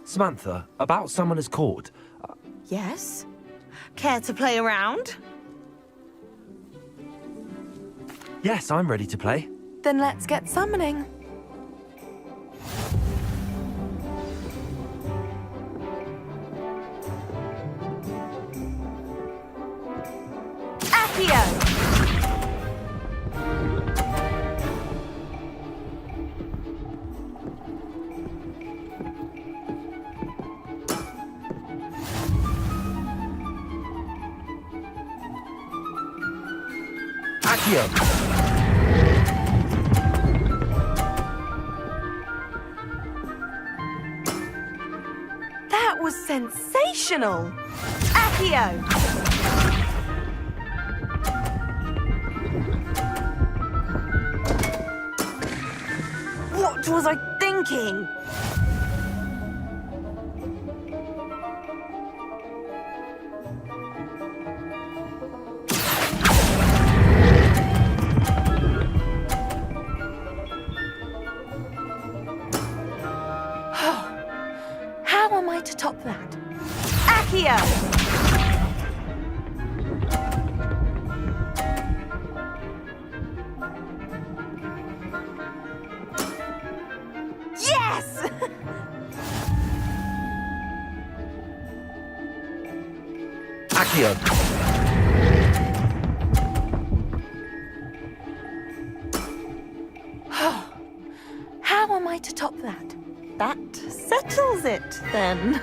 Samantha, about Summoner's Court. Yes? Care to play around? Yes, I'm ready to play. Then let's get summoning. Accio! Accio! That was sensational! Accio! What was I thinking? How am I to top that? Accio! Yes! Accio! How am I to top that? That settles it, then.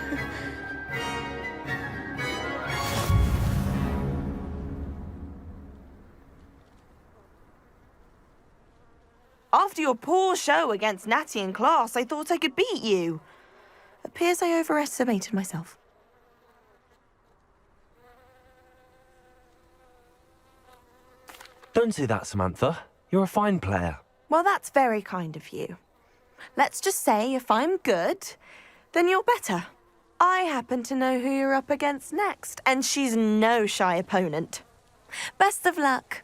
After your poor show against Natty in class, I thought I could beat you. Appears I overestimated myself. Don't say that, Samantha. You're a fine player. Well, that's very kind of you. Let's just say if I'm good, then you're better. I happen to know who you're up against next, and she's no shy opponent. Best of luck.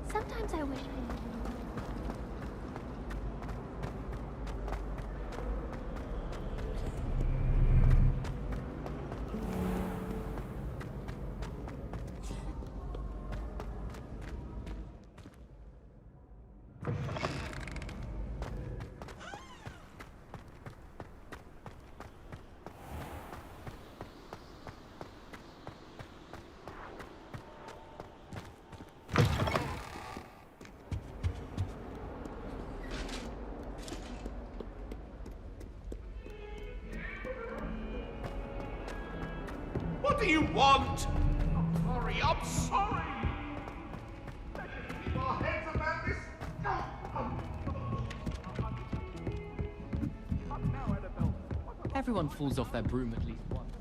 Sometimes I wish I knew. What do you want? I'm sorry. Let's keep our heads about this. Everyone falls off their broom at least once.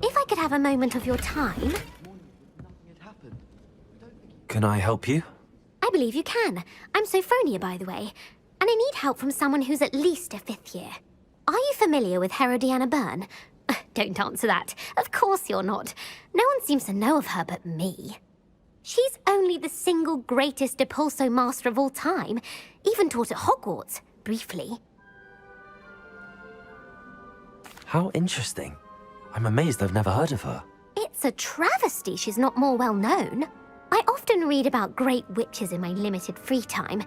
If I could have a moment of your time, Can I help you? I believe you can. I'm Sophronia, by the way, and I need help from someone who's at least a 5th year. Are you familiar with Herodiana Byrne? Don't answer that. Of course you're not. No one seems to know of her but me. She's only the single greatest Depulso master of all time. Even taught at Hogwarts, briefly. How interesting. I'm amazed I've never heard of her. It's a travesty she's not more well known. I often read about great witches in my limited free time.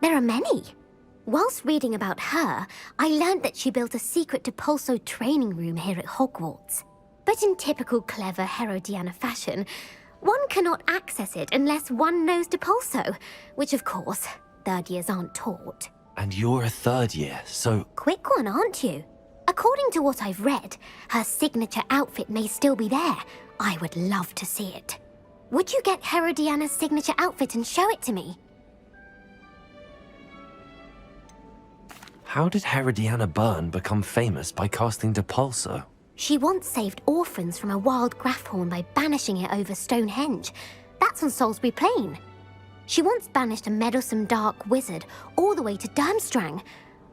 There are many. Whilst reading about her, I learned that she built a secret Depulso training room here at Hogwarts. But in typical clever Herodiana fashion, one cannot access it unless one knows Depulso, which of course, 3rd years aren't taught. And you're a 3rd year, so Quick one, aren't you? According to what I've read, her signature outfit may still be there. I would love to see it. Would you get Herodiana's signature outfit and show it to me? how did Herodiana Byrne become famous by casting Depulso? She once saved orphans from a wild Graffhorn by banishing it over Stonehenge. That's on Salisbury Plain. She once banished a meddlesome dark wizard all the way to Durmstrang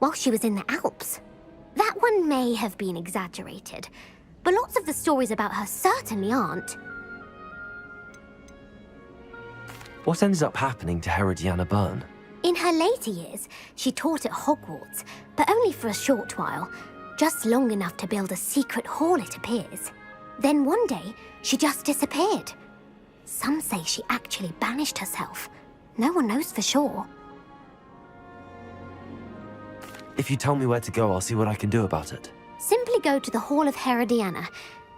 while she was in the Alps. That one may have been exaggerated, but lots of the stories about her certainly aren't. What ended up happening to Herodiana Byrne? In her later years, she taught at Hogwarts, but only for a short while, just long enough to build a secret hall, it appears. Then one day, she just disappeared. Some say she actually banished herself. No one knows for sure. If you tell me where to go, I'll see what I can do about it. Simply go to the Hall of Herodiana.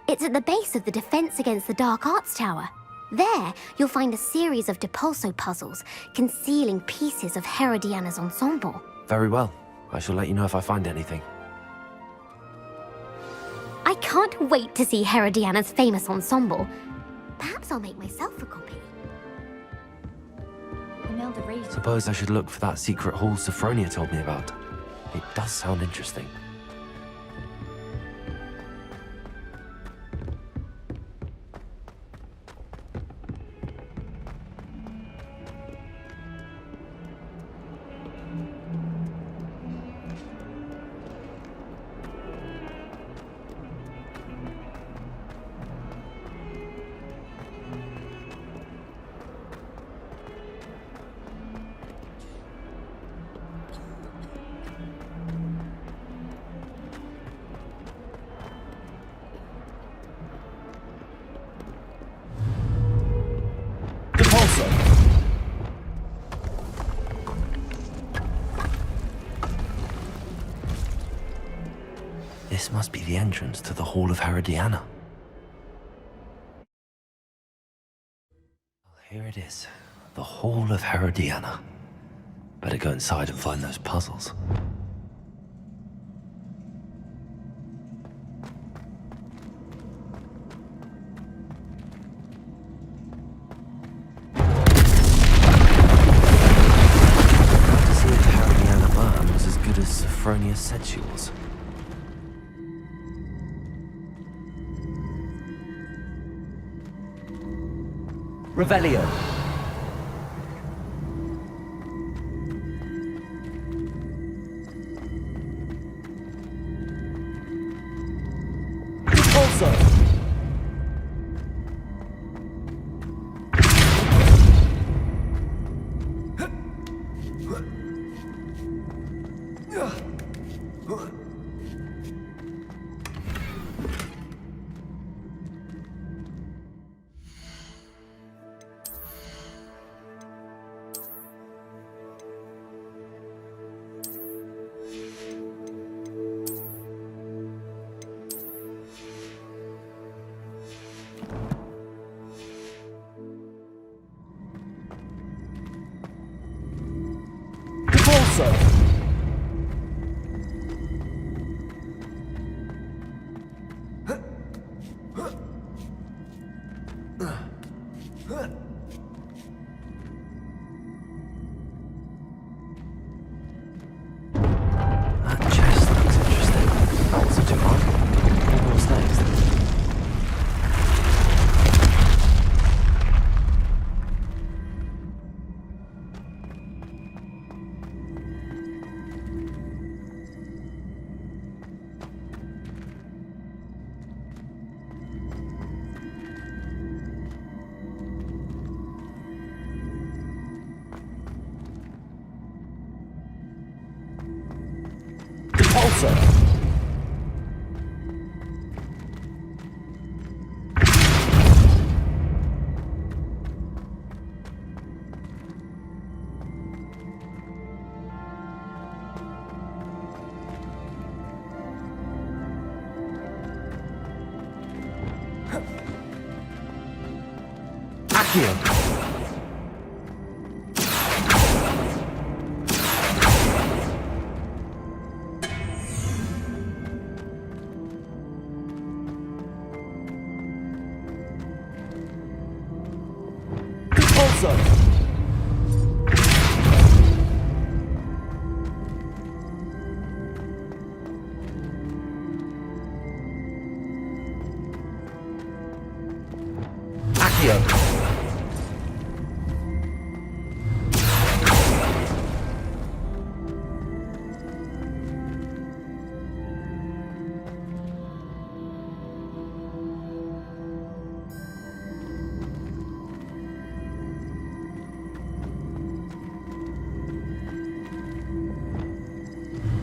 It's at the base of the Defense Against the Dark Arts Tower. There, you'll find a series of Depulso puzzles concealing pieces of Herodiana's ensemble. Very well. I shall let you know if I find anything. I can't wait to see Herodiana's famous ensemble. Perhaps I'll make myself a copy. Imelda raised Suppose I should look for that secret hall Sophronia told me about. It does sound interesting. This must be the entrance to the Hall of Herodiana. Well, here it is, the Hall of Herodiana. Better go inside and find those puzzles. said she was. Revelio. Repulso. Repulso. That chest looks interesting. So do I. What's next? Repulso. Accio. Repulso. Accio.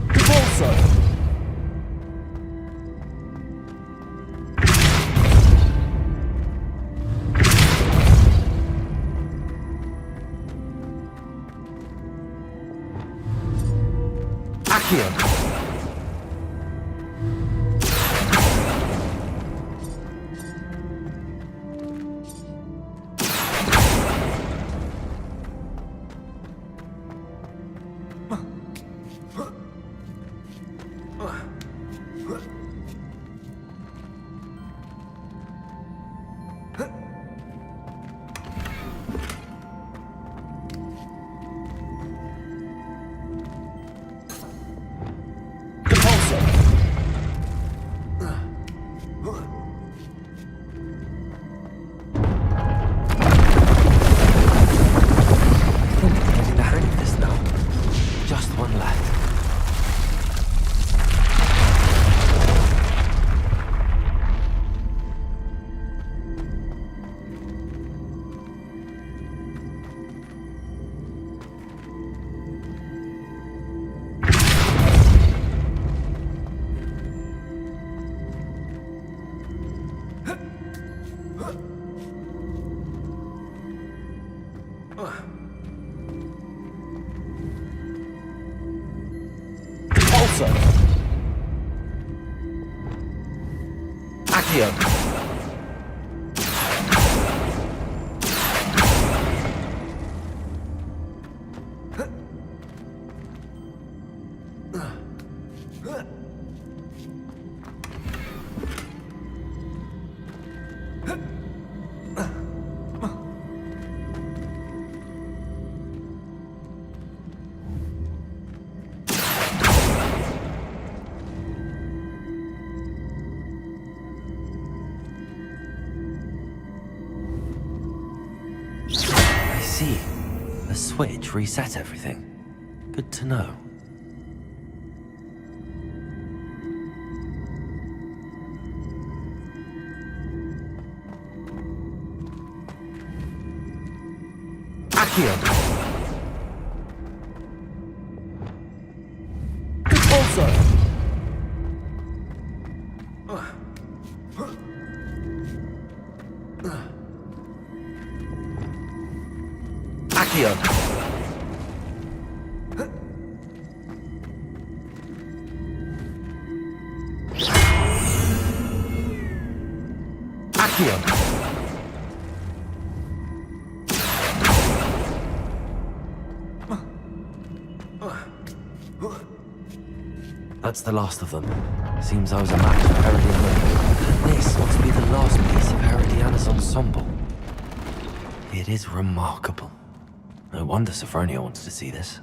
Repulso. Accio. Repulso. I'm getting the hang of this now. Just one left. Repulso. Accio. see. The switch reset everything. Good to know. Accio. Repulsor. Accio. Accio. That's the last of them. Seems I was a match for Herodiana. This must be the last piece of Herodiana's ensemble. It is remarkable. No wonder Sophronia wants to see this.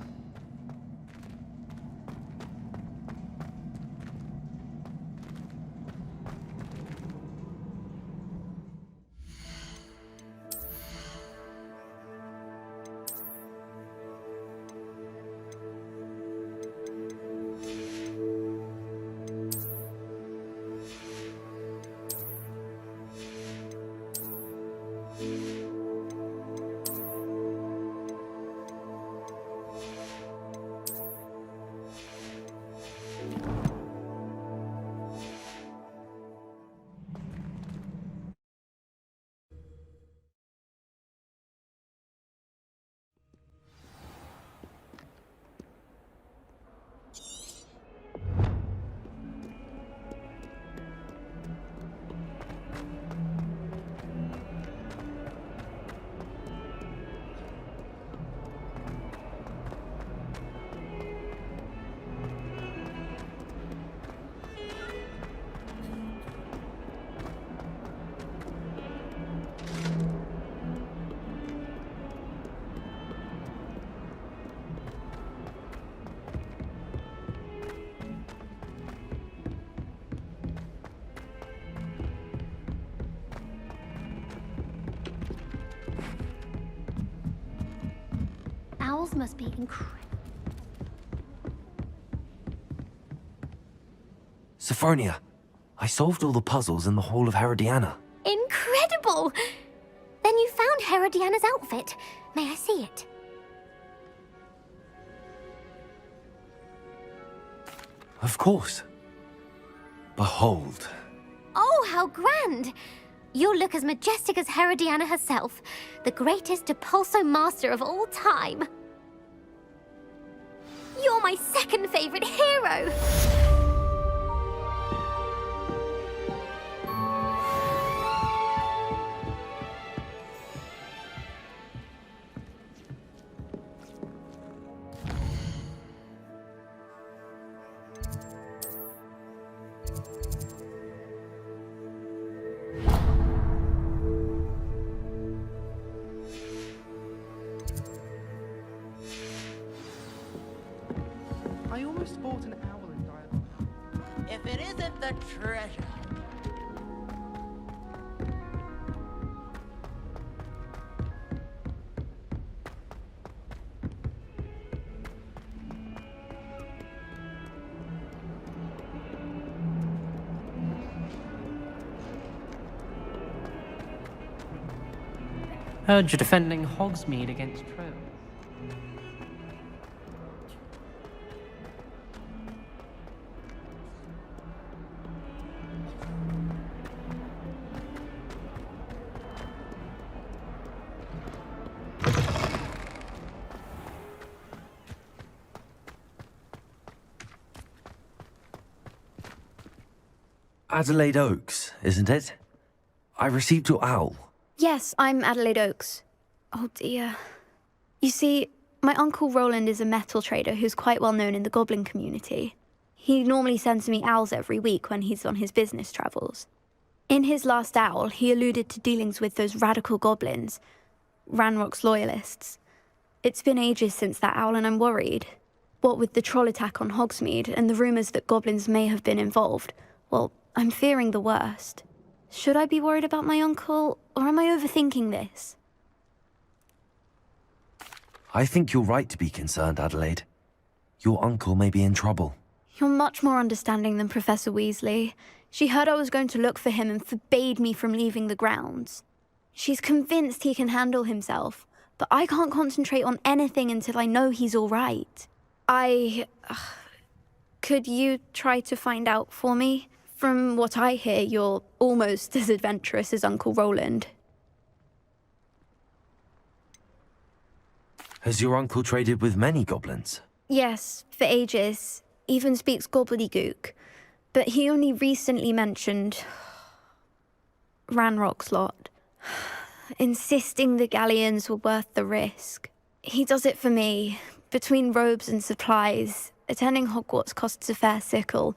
Owls must be incredible. Sophronia, I solved all the puzzles in the Hall of Herodiana. Incredible! Then you found Herodiana's outfit. May I see it? Of course. Behold. Oh, how grand! You'll look as majestic as Herodiana herself, the greatest Depulso master of all time. You're my second favorite hero! I almost bought an owl and died. If it isn't the treasure. Heard you're defending Hogsmeade against trolls. Adelaide Oaks, isn't it? I received your owl. Yes, I'm Adelaide Oaks. Oh dear. You see, my uncle Roland is a metal trader who's quite well known in the goblin community. He normally sends me owls every week when he's on his business travels. In his last owl, he alluded to dealings with those radical goblins, Ranrock's loyalists. It's been ages since that owl and I'm worried. What with the troll attack on Hogsmeade and the rumours that goblins may have been involved, well, I'm fearing the worst. Should I be worried about my uncle, or am I overthinking this? I think you're right to be concerned, Adelaide. Your uncle may be in trouble. You're much more understanding than Professor Weasley. She heard I was going to look for him and forbade me from leaving the grounds. She's convinced he can handle himself, but I can't concentrate on anything until I know he's all right. Could you try to find out for me? From what I hear, you're almost as adventurous as Uncle Roland. Has your uncle traded with many goblins? Yes, for ages. Even speaks gobbledygook. But he only recently mentioned Ranrock's lot, insisting the galleons were worth the risk. He does it for me. Between robes and supplies, attending Hogwarts costs a fair sickle.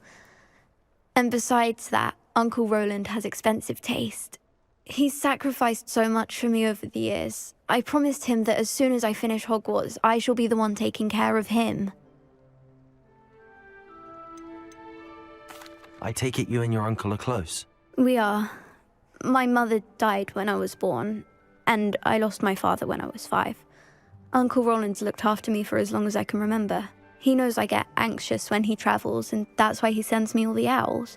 And besides that, Uncle Roland has expensive taste. He's sacrificed so much for me over the years. I promised him that as soon as I finish Hogwarts, I shall be the one taking care of him. I take it you and your uncle are close. We are. My mother died when I was born, and I lost my father when I was 5. Uncle Roland's looked after me for as long as I can remember. He knows I get anxious when he travels, and that's why he sends me all the owls,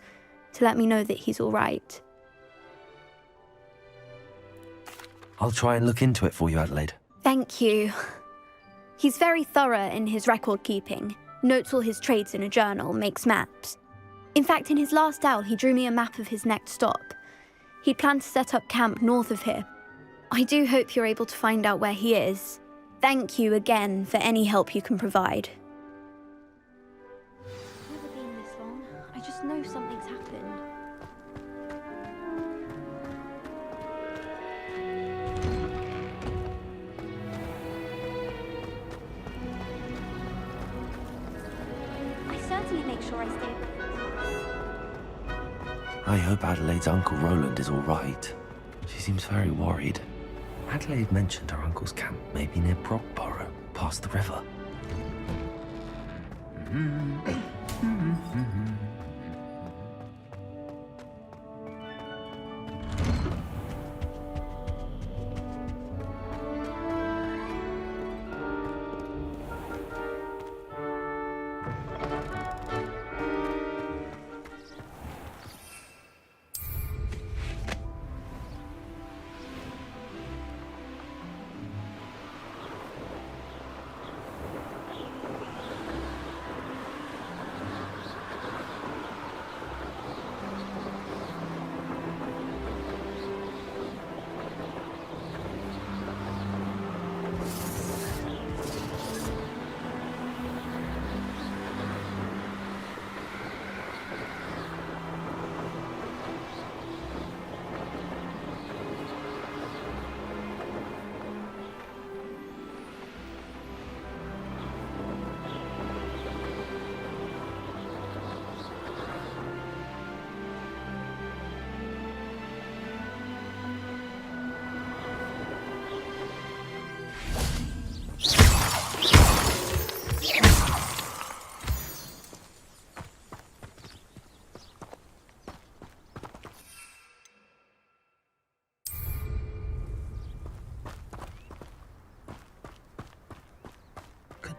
to let me know that he's all right. I'll try and look into it for you, Adelaide. Thank you. He's very thorough in his record keeping, notes all his trades in a journal, makes maps. In fact, in his last owl, he drew me a map of his next stop. He'd planned to set up camp north of here. I do hope you're able to find out where he is. Thank you again for any help you can provide. Never been this long. I just know something's happened. I certainly make sure I stay. I hope Adelaide's Uncle Roland is all right. She seems very worried. Adelaide mentioned her uncle's camp may be near Brockborough, past the river.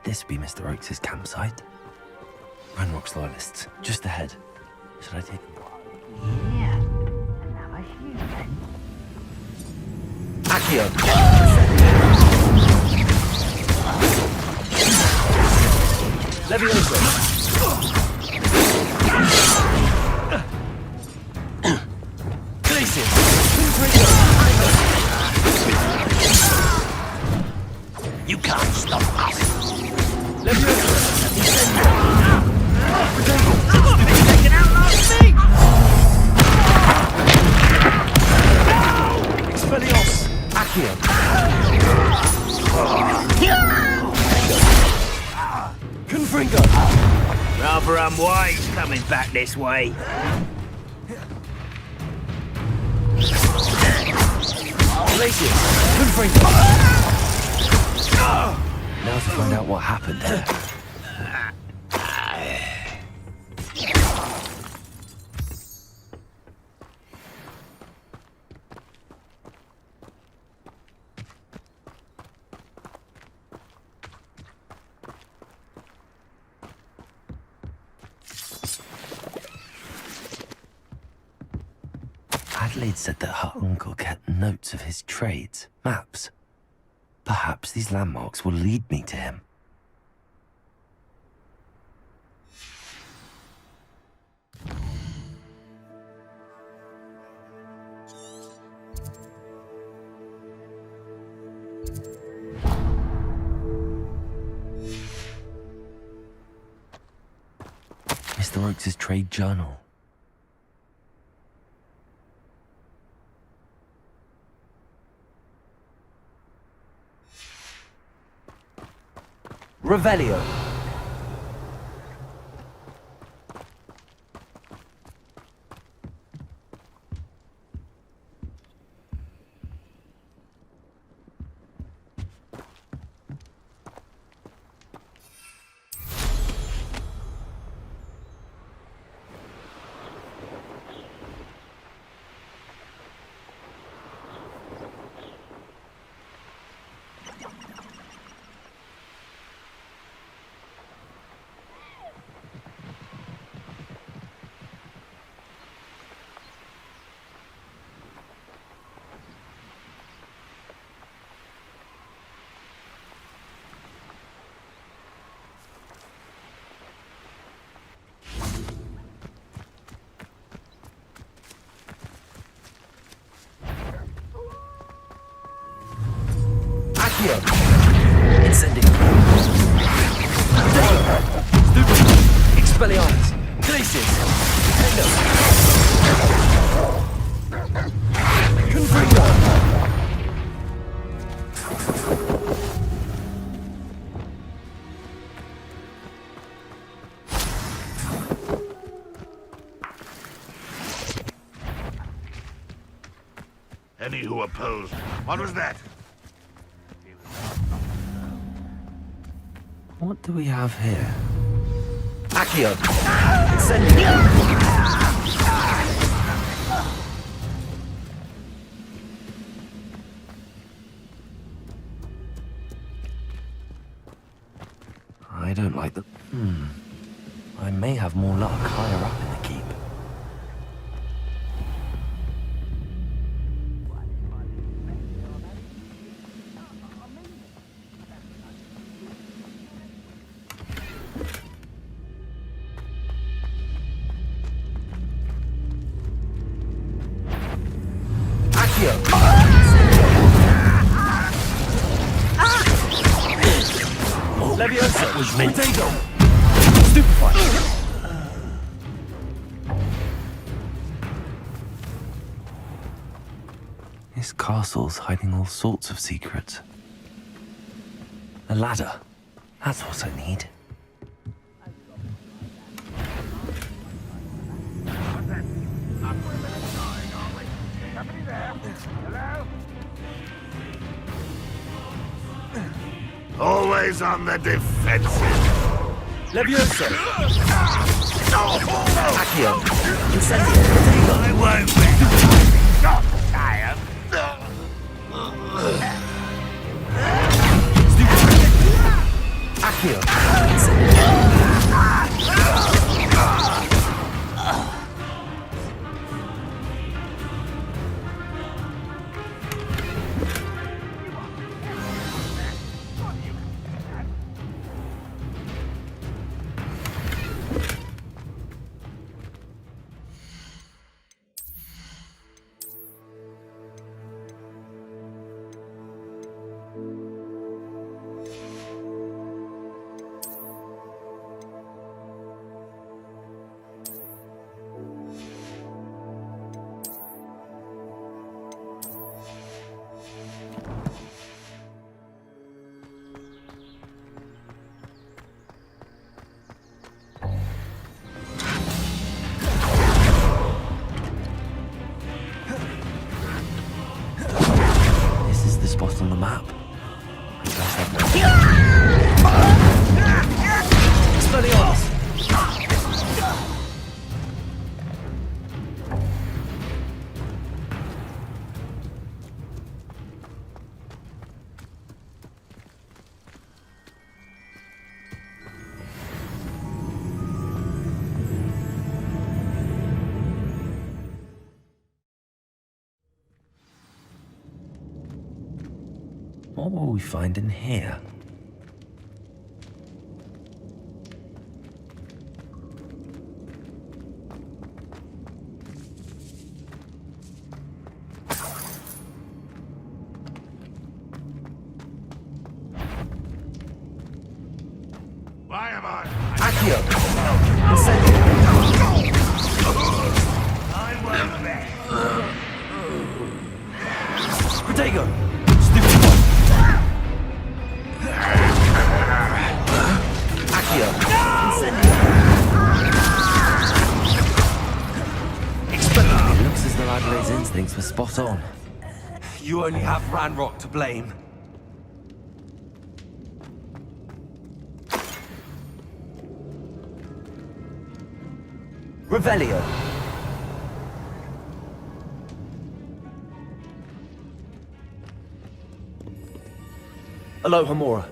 This be Mr. Oakes' campsite? Ranrock's loyalists, just ahead. Should I take them? Yeah. And now I hear then. Accio. Leviosa. Glacius. You can't stop us. Taken out last week! Expelliarmus. Accio. Confringo. Rather unwise coming back this way. Glacius. Confringo. Now to find out what happened there. Adelaide said that her uncle kept notes of his trades, maps. Perhaps these landmarks will lead me to him. Mr. Oakes' trade journal. Revelio. Accio. Incendio. Stupid. Expelliarmus. Glacius. Tendo. Confringo. Any who opposed. What was that? What do we have here? Accio. Incendio. I don't like the... I may have more luck higher up in the keep. Leviosa. That was me. Stupefy. This castle's hiding all sorts of secrets. A ladder. That's what I need. Always on the defensive. Leviosa. Accio. I won't be. Not tired. Accio. This is the spot on the map. I guess that What will we find in here? Why am I? Accio! Incendio! I won't bet. Protego! Stupid one! Accio! Incendio! It looks as though Adelaide's instincts were spot on. You only have Ranrock to blame. Revelio. Aloha Mora.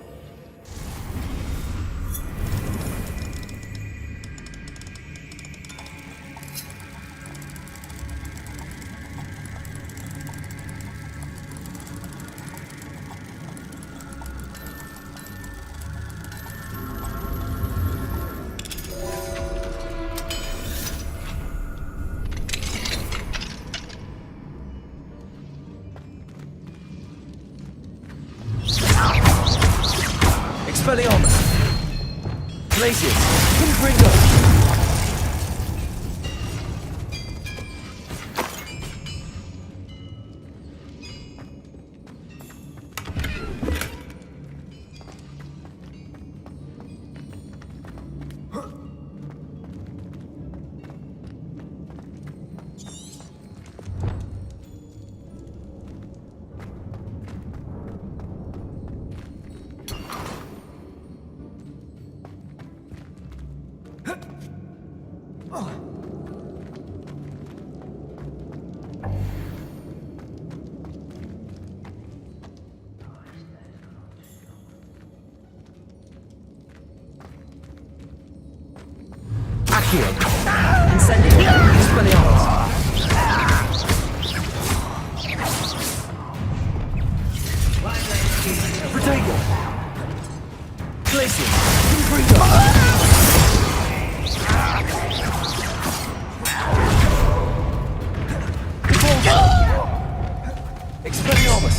Expelliarmus! Glacius! Confringo! Accio! Incendio! Expelliarmus! Protego! Glacius! Confringo! Expelliarmus!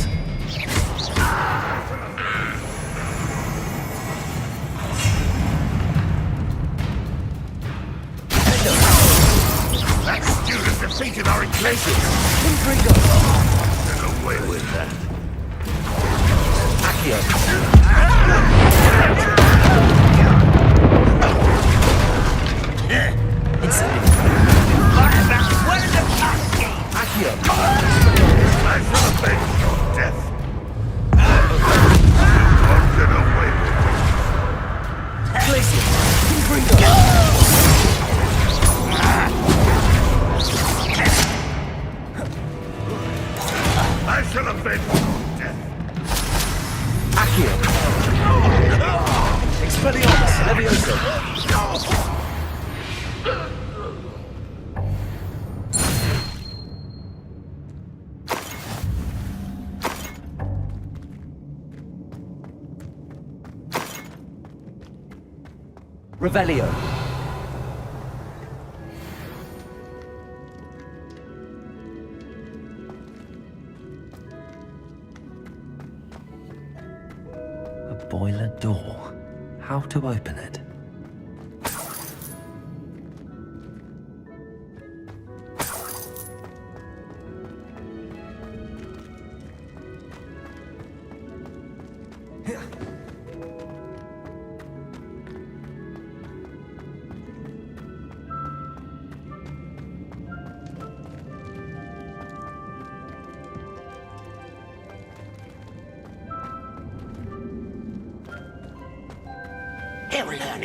That student defeated our Ignatius. Confringo! Get away with that. Accio! Incendio! Accio! I shall avenge your death. Won't get away with it. Glacius! Confringo! I shall avenge your death. Accio! Expelliarmus! Levioso! Revelio. A boiler door. How to open it?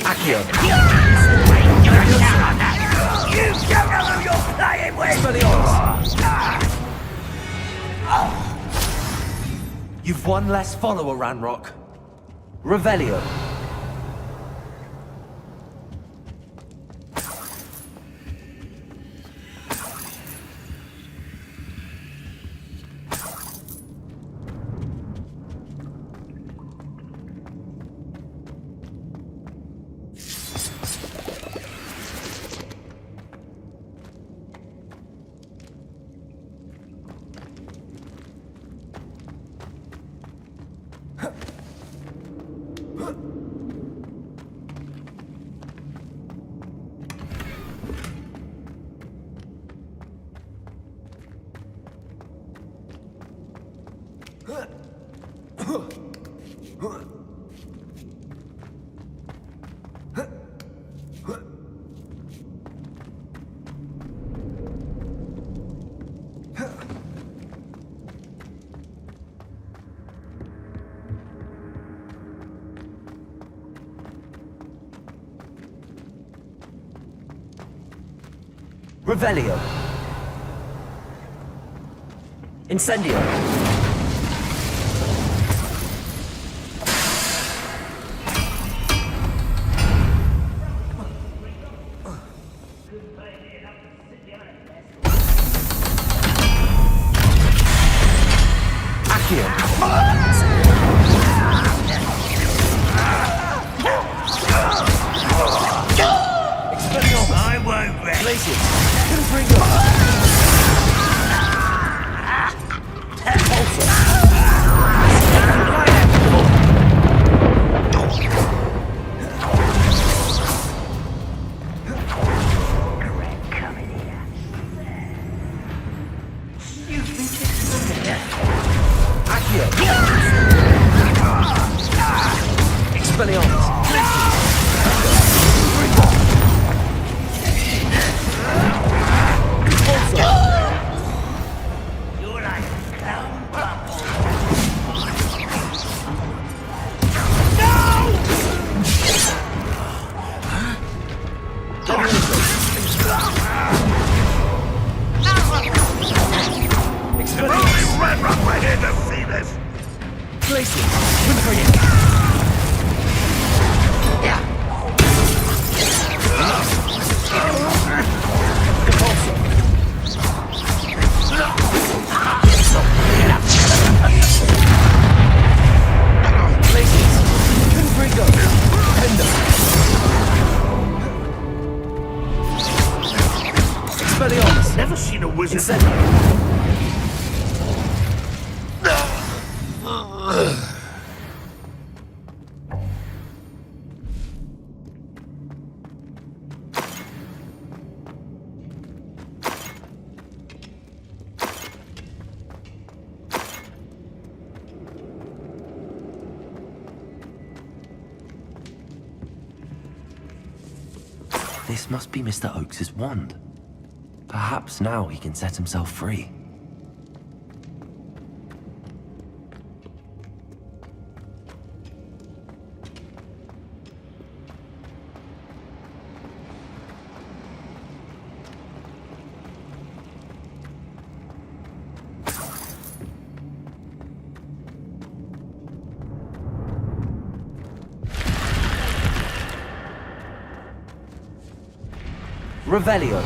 Accio. You've one less follower, Ranrock. Revelio. Revelio. Incendio. I won't rest. Glacius. Confringo. Accio. Expelliarmus. You're like a clown bubble. Only Red Rock were here to see this! Glacius. Confringo. Never seen a wizard. This must be Mr. Oakes's wand. Perhaps now he can set himself free. Revelio.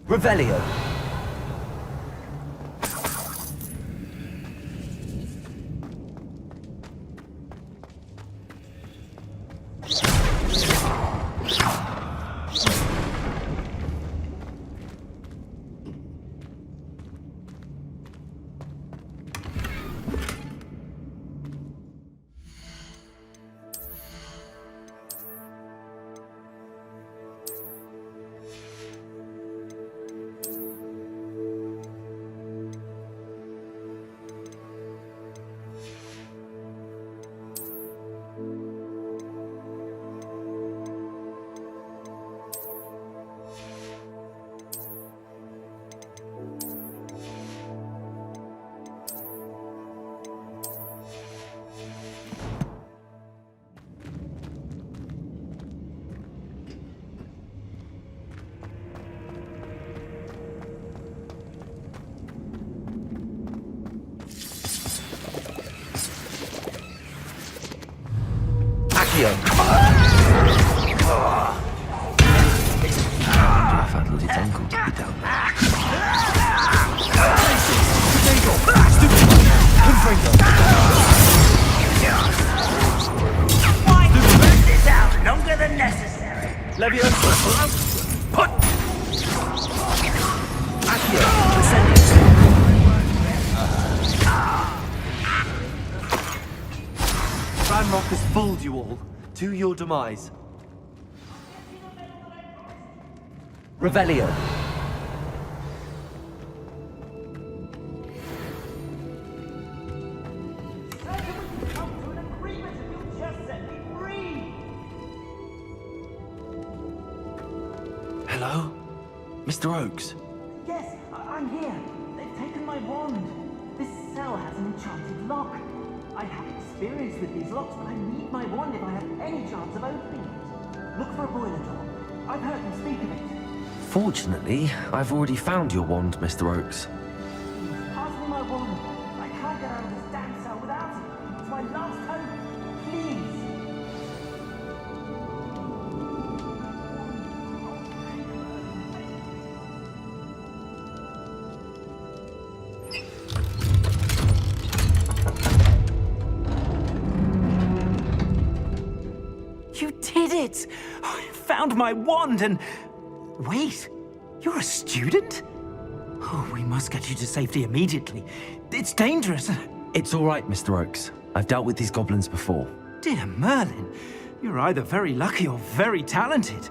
Revelio. Accio. I've had Lily's uncle to be down there. Why spread this out longer than necessary? Leviosa. Put Accio. Incendio. Ranrock has fooled you all. To your demise. Revelio. Hello? Mr. Oakes? Yes, I'm here. They've taken my wand. This cell has an enchanted lock. I have experience with these locks, but I need my wand if I have any chance of opening it. Look for a boiler door. I've heard them speak of it. Fortunately, I've already found your wand, Mr. Oakes. Pass me my wand. I can't get out of this damn cell without it. It's my last hope. Please. You did it! I found my wand and... Wait, you're a student? Oh, we must get you to safety immediately. It's dangerous. It's all right, Mr. Oakes. I've dealt with these goblins before. Dear Merlin, you're either very lucky or very talented.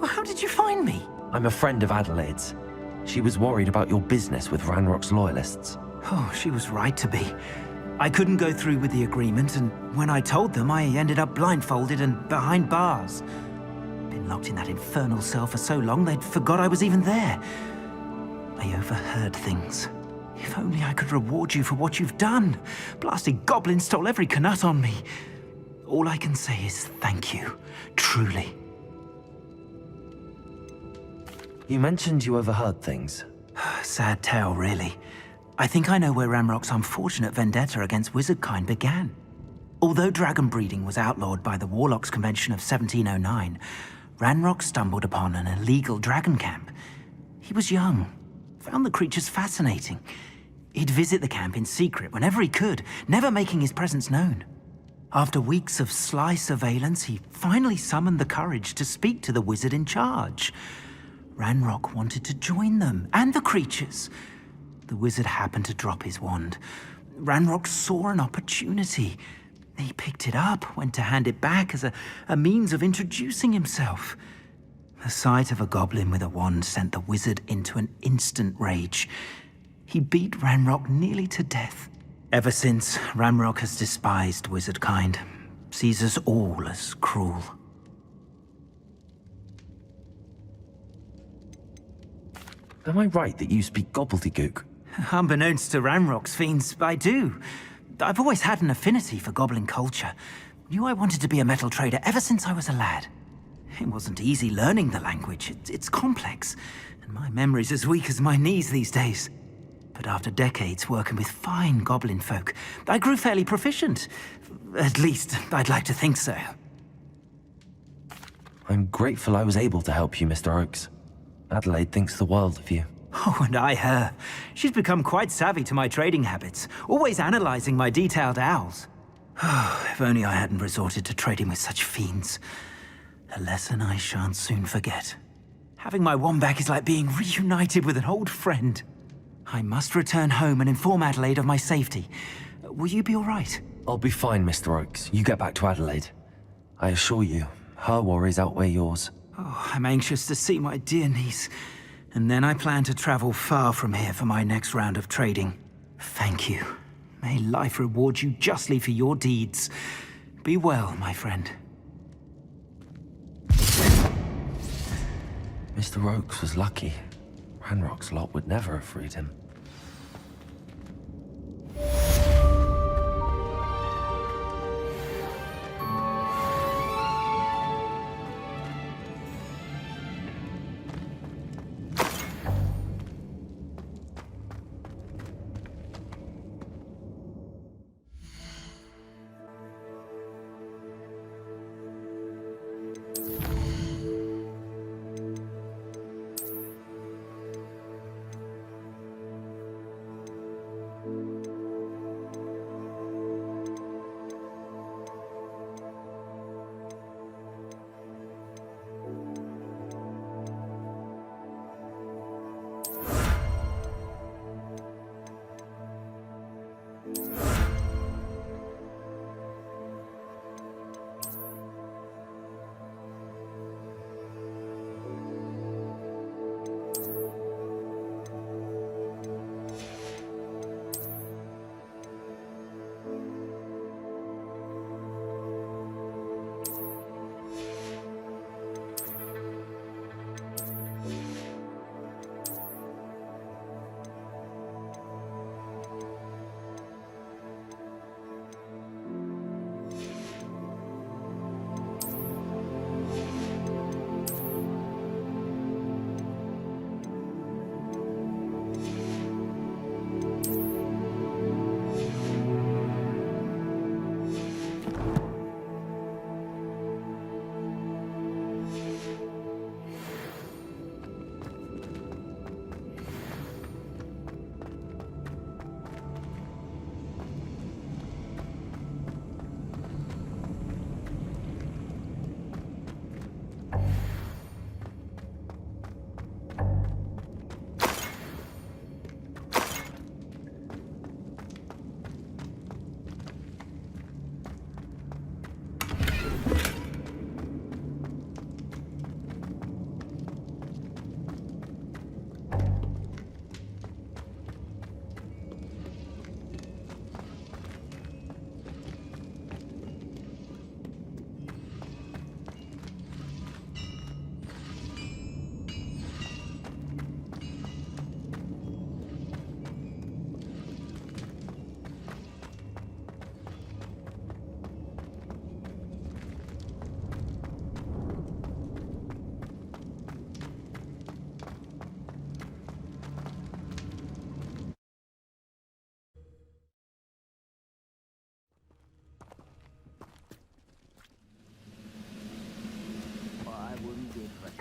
How did you find me? I'm a friend of Adelaide's. She was worried about your business with Ranrock's loyalists. Oh, she was right to be. I couldn't go through with the agreement, and when I told them, I ended up blindfolded and behind bars. Been locked in that infernal cell for so long, they'd forgot I was even there. I overheard things. If only I could reward you for what you've done. Blasted goblin stole every Knut on me. All I can say is thank you, truly. You mentioned you overheard things. Sad tale, really. I think I know where Ranrock's unfortunate vendetta against wizardkind began. Although dragon breeding was outlawed by the Warlocks Convention of 1709, Ranrock stumbled upon an illegal dragon camp. He was young, found the creatures fascinating. He'd visit the camp in secret whenever he could, never making his presence known. After weeks of sly surveillance, he finally summoned the courage to speak to the wizard in charge. Ranrock wanted to join them, and the creatures. The wizard happened to drop his wand. Ranrock saw an opportunity. He picked it up, went to hand it back as a means of introducing himself. The sight of a goblin with a wand sent the wizard into an instant rage. He beat Ranrock nearly to death. Ever since, Ranrock has despised wizardkind, sees us all as cruel. Am I right that you speak gobbledygook? Unbeknownst to Ranrock's fiends, I do. I've always had an affinity for goblin culture. Knew I wanted to be a metal trader ever since I was a lad. It wasn't easy learning the language. It's complex, and my memory's as weak as my knees these days. But after decades working with fine goblin folk, I grew fairly proficient. At least, I'd like to think so. I'm grateful I was able to help you, Mr. Oakes. Adelaide thinks the world of you. Oh, and I her. She's become quite savvy to my trading habits, always analyzing my detailed owls. Oh, if only I hadn't resorted to trading with such fiends. A lesson I shan't soon forget. Having my wand back is like being reunited with an old friend. I must return home and inform Adelaide of my safety. Will you be all right? I'll be fine, Mr. Oakes. You get back to Adelaide. I assure you, her worries outweigh yours. Oh, I'm anxious to see my dear niece. And then I plan to travel far from here for my next round of trading. Thank you. May life reward you justly for your deeds. Be well, my friend. Mr. Oakes was lucky. Ranrock's lot would never have freed him.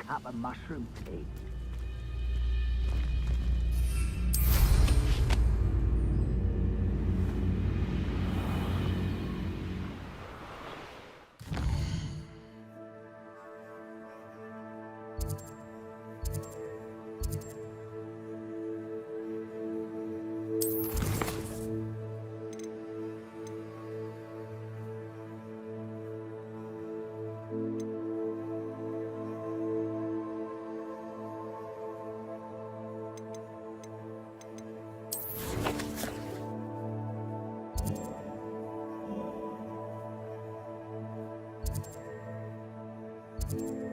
cup of mushroom tea. you